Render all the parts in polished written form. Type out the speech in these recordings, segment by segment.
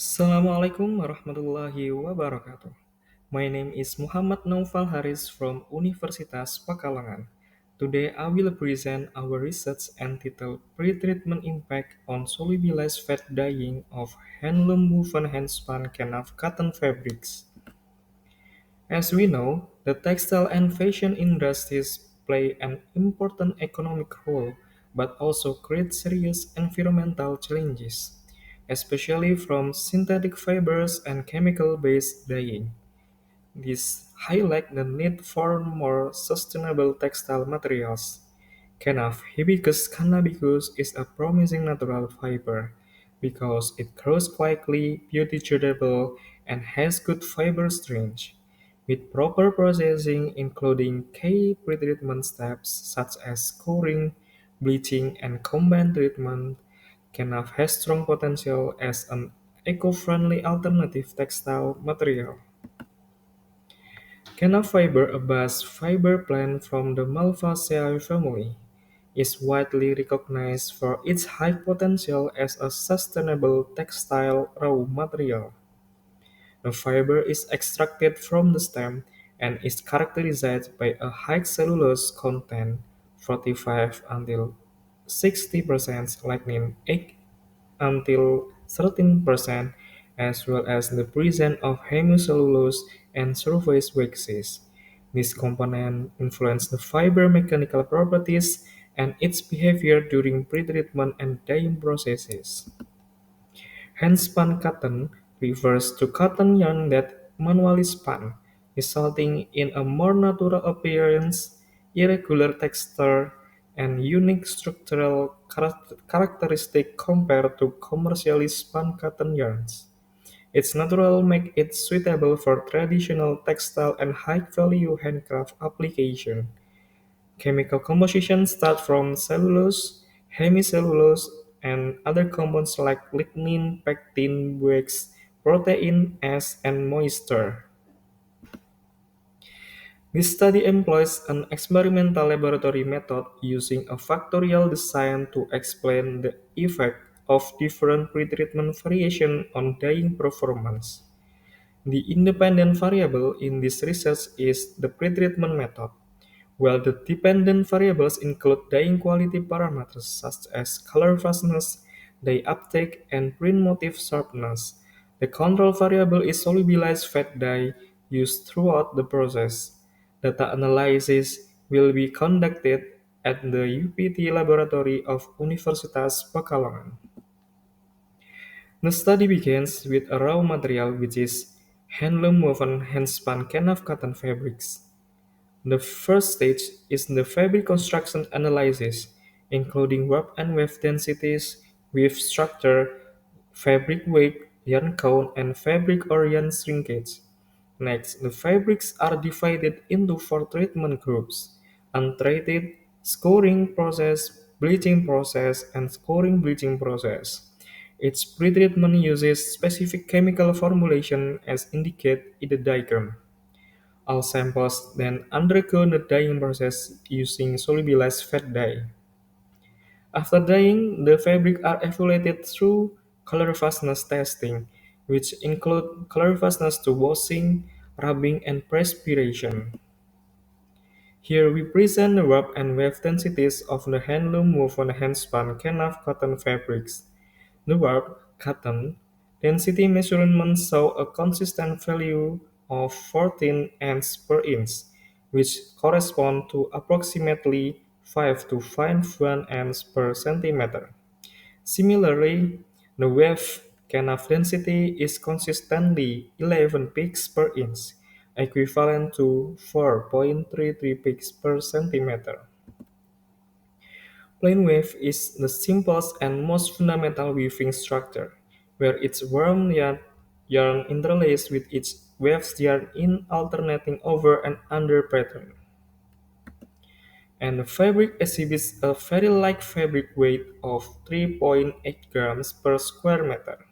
Assalamualaikum warahmatullahi wabarakatuh. My name is Muhammad Naufal Haris from Universitas Pekalongan. Today I will present our research entitled Pre-Treatment Impact on Solubilized Fat Dyeing of Handloom Woven Handspun Canaf Cotton Fabrics. As we know, the textile and fashion industries play an important economic role but also create serious environmental challenges, especially from synthetic fibers and chemical-based dyeing. This highlight the need for more sustainable textile materials. Kenaf Hibiscus cannabicus is a promising natural fiber because it grows quickly, biodegradable, and has good fiber strength. With proper processing, including key pretreatment steps such as scoring, bleaching, and combined treatment, Kenaf has strong potential as an eco-friendly alternative textile material. Kenaf fiber, a bast fiber plant from the Malvaceae family, is widely recognized for its high potential as a sustainable textile raw material. The fiber is extracted from the stem and is characterized by a high cellulose content, 45 until 60% lignin, 8 until 13%, as well as the presence of hemicellulose and surface waxes. This component influence the fiber mechanical properties and its behavior during pretreatment and dyeing processes. Hand-spun cotton refers to cotton yarn that manually spun, resulting in a more natural appearance, irregular texture, and unique structural characteristic compared to commercially spun cotton yarns. Its natural make it suitable for traditional textile and high-value handcraft application. Chemical composition start from cellulose, hemicellulose, and other compounds like lignin, pectin, wax, protein, S, and moisture. This study employs an experimental laboratory method using a factorial design to explain the effect of different pretreatment variation on dyeing performance. The independent variable in this research is the pretreatment method, while the dependent variables include dyeing quality parameters such as color fastness, dye uptake, and print motif sharpness. The control variable is solubilized fat dye used throughout the process. Data analysis will be conducted at the UPT laboratory of Universitas Pekalongan. The study begins with a raw material which is handloom woven handspun canaf cotton fabrics. The first stage is the fabric construction analysis, including warp and weft densities, weave structure, fabric weight, yarn count, and fabric or yarn shrinkage. Next, the fabrics are divided into four treatment groups: untreated, scoring process, bleaching process, and scoring bleaching process. Each pretreatment uses specific chemical formulation as indicated in the diagram. All samples then undergo the dyeing process using solubilized fat dye. After dyeing, the fabric are evaluated through color fastness testing, which include color fastness to washing, rubbing, and perspiration. Here we present the warp and weft densities of the handloom woven handspun canaf cotton fabrics. The warp cotton density measurements show a consistent value of 14 ants per inch, which correspond to approximately 5 to 5 ants per centimeter. Similarly, the wave canaf density is consistently 11 peaks per inch, equivalent to 4.33 peaks per centimeter. Plain wave is the simplest and most fundamental weaving structure, where its yarn interlaced with each wave's yarn in alternating over and under pattern. And the fabric exhibits a very light fabric weight of 3.8 grams per square meter.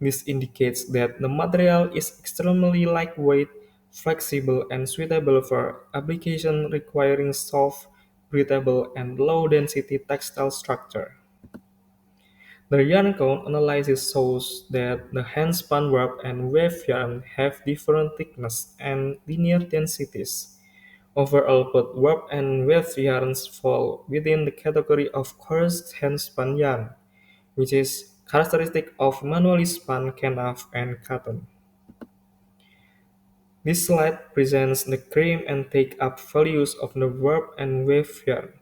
This indicates that the material is extremely lightweight, flexible, and suitable for application requiring soft, breathable, and low-density textile structure. The yarn count analysis shows that the hand-spun warp and wave yarn have different thickness and linear densities. Overall, both warp and wave yarns fall within the category of coarse hand-spun yarn, which is characteristic of manually spun canvas and cotton. This slide presents the cream and take-up values of the warp and wave yarn.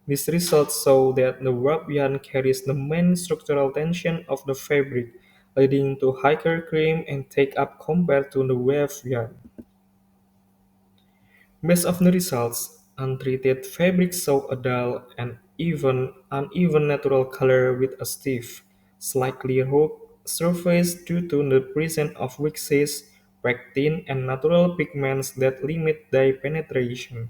These results show that the warp yarn carries the main structural tension of the fabric, leading to higher cream and take-up compared to the wave yarn. Based on the results, untreated fabrics show a dull and uneven natural color with a stiff, slightly rough surface due to the presence of waxes, pectin, and natural pigments that limit dye penetration.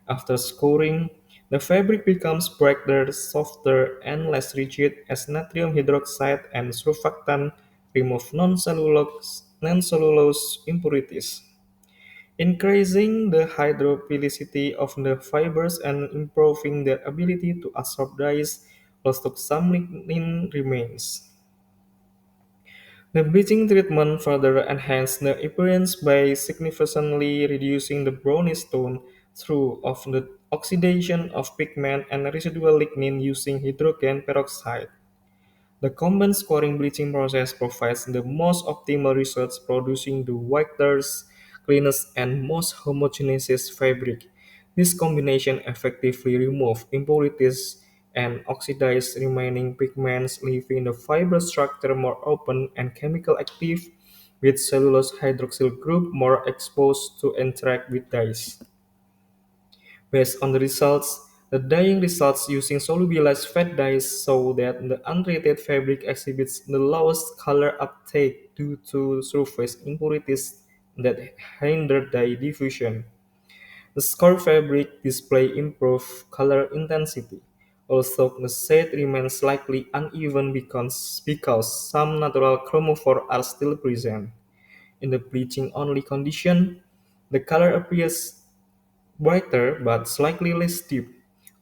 After scoring, the fabric becomes brighter, softer, and less rigid as natrium hydroxide and surfactant remove non-cellulose impurities, increasing the hydrophilicity of the fibers and improving their ability to absorb dyes, although some lignin remains. The bleaching treatment further enhanced the appearance by significantly reducing the brownish tone through of the oxidation of pigment and residual lignin using hydrogen peroxide. The combined scoring bleaching process provides the most optimal results, producing the whitest, cleanest, and most homogeneous fabric. This combination effectively removes impurities and oxidizes remaining pigments, leaving the fiber structure more open and chemical active, with cellulose hydroxyl group more exposed to interact with dyes. Based on the results, the dyeing results using solubilized fat dyes show that the untreated fabric exhibits the lowest color uptake due to surface impurities that hinder dye diffusion. The score fabric display improved color intensity, although the shade remains slightly uneven because some natural chromophores are still present. In the bleaching-only condition, the color appears brighter but slightly less deep,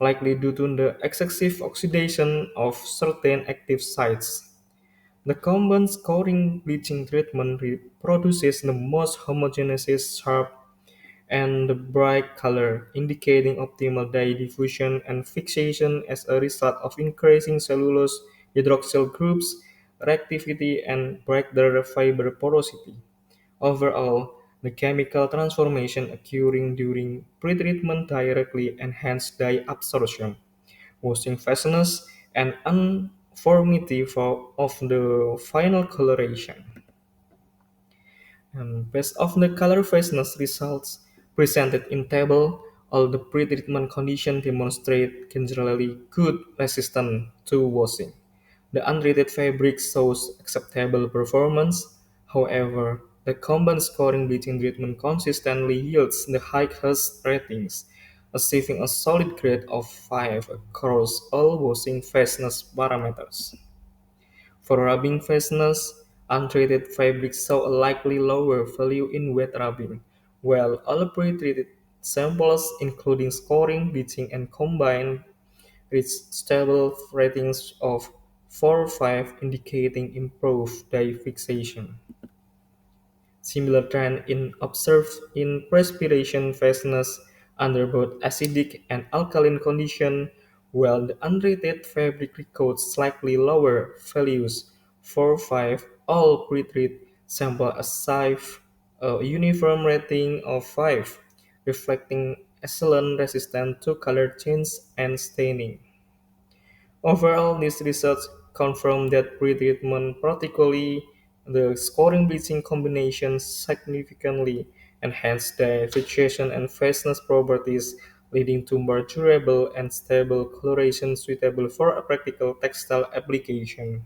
likely due to the excessive oxidation of certain active sites. The combined scoring bleaching treatment produces the most homogeneous, sharp, and bright color, indicating optimal dye diffusion and fixation as a result of increasing cellulose hydroxyl groups, reactivity, and brighter fiber porosity. Overall, the chemical transformation occurring during pretreatment directly enhanced dye absorption, washing fastness, and uniformity of the final coloration. And based on the color fastness results presented in table, all the pretreatment conditions demonstrate generally good resistance to washing. The untreated fabric shows acceptable performance. However, the combined scoring bleaching treatment consistently yields the highest ratings, achieving a solid grade of 5 across all washing fastness parameters. For rubbing fastness, untreated fabrics show a likely lower value in wet rubbing, while all pre-treated samples, including scoring, bleaching, and combined, reach stable ratings of 4 or 5, indicating improved dye fixation. Similar trend in observed in perspiration fastness under both acidic and alkaline condition, while the unrated fabric records slightly lower values 4 5, all pre-treat sample achieve a uniform rating of 5, reflecting excellent resistance to color change and staining. Overall, these results confirm that pretreatment, particularly the scoring bleaching combinations, significantly enhance the fixation and fastness properties, leading to more durable and stable coloration suitable for a practical textile application.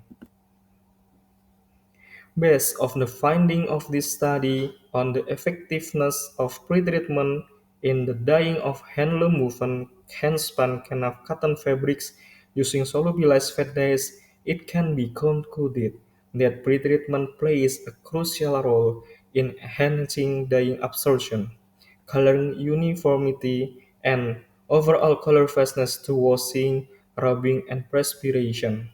Based on the finding of this study on the effectiveness of pretreatment in the dyeing of handloom woven handspun canvas cotton fabrics using solubilized fat dyes, it can be concluded that pretreatment plays a crucial role in enhancing dyeing absorption, color uniformity, and overall color fastness to washing, rubbing, and perspiration.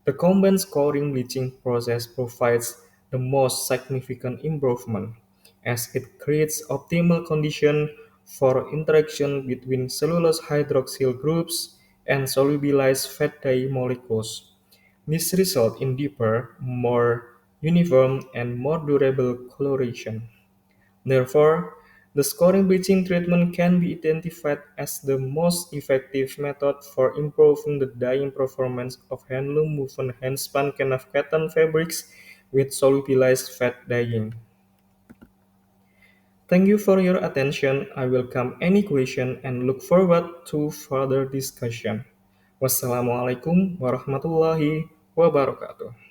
The combined scoring bleaching process provides the most significant improvement, as it creates optimal conditions for interaction between cellulose hydroxyl groups and solubilized fat dye molecules. This results in deeper, more uniform, and more durable coloration. Therefore, the scoring bleaching treatment can be identified as the most effective method for improving the dyeing performance of handloom woven handspun canvas cotton fabrics with solubilized fat dyeing. Thank you for your attention. I welcome any question and look forward to further discussion. Wassalamualaikum warahmatullahi wabarakatuh.